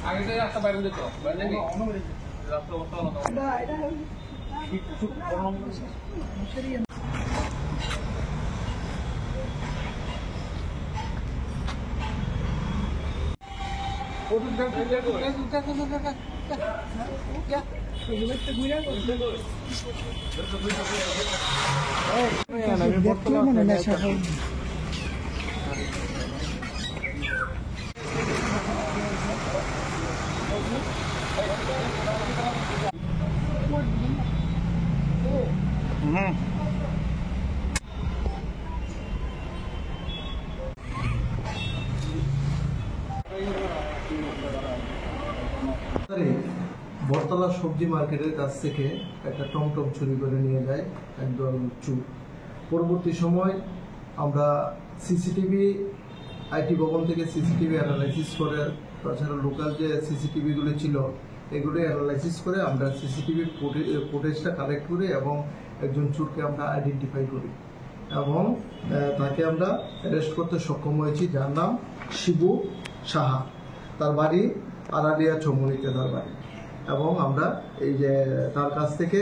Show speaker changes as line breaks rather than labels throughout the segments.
আগে রাস্তা বাইরে যেত রাস্তা
বটতলা সবজি মার্কেটের কাছ থেকে একটা টমটম চুরি করে নিয়ে যায় একদল চোর। পরবর্তী সময় আমরা সিসিটিভি আইটি ভবন থেকে সিসিটিভি অ্যানালাইসিস করে, তাছাড়া লোকাল যে সিসিটিভিগুলি ছিল এগুলি অ্যানালাইসিস করে আমরা সিসিটিভি ফুটেজটা কালেক্ট করি এবং একজন চোরকে আমরা আইডেন্টিফাই করি এবং তাকে আমরা অ্যারেস্ট করতে সক্ষম হয়েছি, যার নাম শিবু সাহা। তার বাড়ি আরালিয়া চৌমুনিতে তার বাড়ি। এবং আমরা এই যে তার কাছ থেকে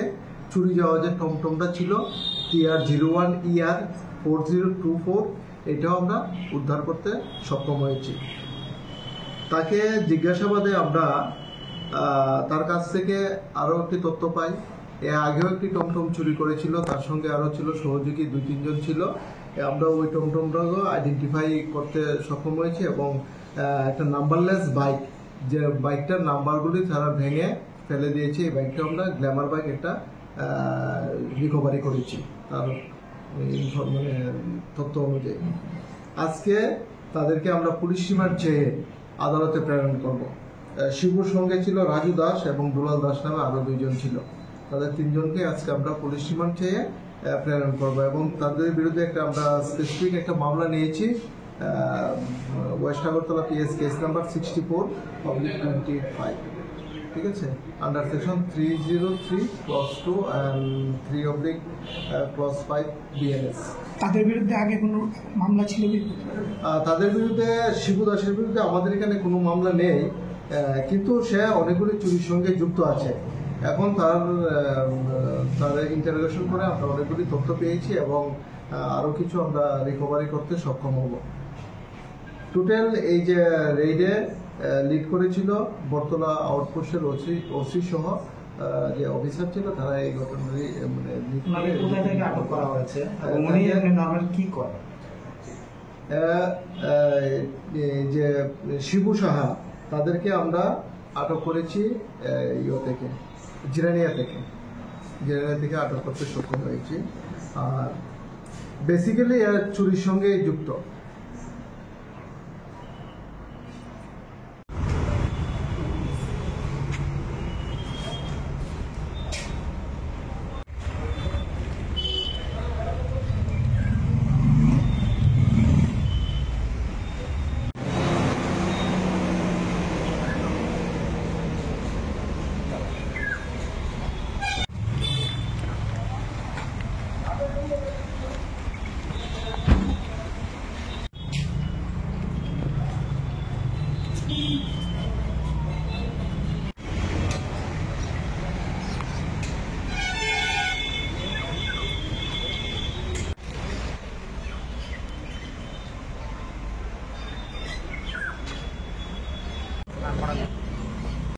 চুরি যাওয়া যে টমটমটা ছিল TR01ER 4024, এটাও আমরা উদ্ধার করতে সক্ষম হয়েছি। তাকে জিজ্ঞাসাবাদে আমরা তার কাছ থেকে আরও একটি তথ্য পাই। এর আগেও একটি টমটম চুরি করেছিল, তার সঙ্গে আরও ছিল সহযোগী 2-3 জন ছিল। আমরা ওই টমটমটাকেও আইডেন্টিফাই করতে সক্ষম হয়েছি এবং একটা নাম্বারলেস বাইক, যে বাইকটার নাম্বারগুলি তারা ভেঙে ফেলে দিয়েছে, এই বাইকটা আমরা গ্ল্যামার বাইক একটা রিকভারি করেছি তার মানে তথ্য অনুযায়ী। আজকে তাদেরকে আমরা পুলিশ রিমান্ড চেয়ে আদালতে প্রেরণ করব। শিবুর সঙ্গে ছিল রাজু দাস এবং দুলাল দাস নামে আরও 2 জন ছিল। তাদের 3 জনকে আজকে আমরা পুলিশ রিমান্ড চেয়ে প্রেরণ করব এবং তাদের বিরুদ্ধে আমরা স্পেসিফিক একটা মামলা নিয়েছি, West Agartala PS case number 64/25, ঠিক আছে, আন্ডার সেকশন 303(2) and 3/5 BNS।
তাদের বিরুদ্ধে আগে কোনো মামলা ছিল?
তাদের বিরুদ্ধে, শিবু দাসের বিরুদ্ধে আমাদের এখানে কোনো মামলা নেই, কিন্তু সে অনেকগুলি চুরির সঙ্গে যুক্ত আছে। এখন তার ইন্টারোগেশন করে আমরা অনেকগুলি তথ্য পেয়েছি এবং আরও কিছু আমরা রিকভারি করতে সক্ষম হব। টোটাল এই যে রেইডে লিড করেছিল বটতলা আউটপোস্টের ওসি সহ যে অফিসার ছিল, তারা এই ঘটনারই মানে
কোথা থেকে আটক করা হয়েছে এবং উনি নরমাল কি করে?
যে শিবু সাহা, তাদেরকে আমরা আটক করেছি জিরানিয়া থেকে আটক করতে সক্ষম হয়েছি। আর বেসিক্যালি চুরির সঙ্গে যুক্ত।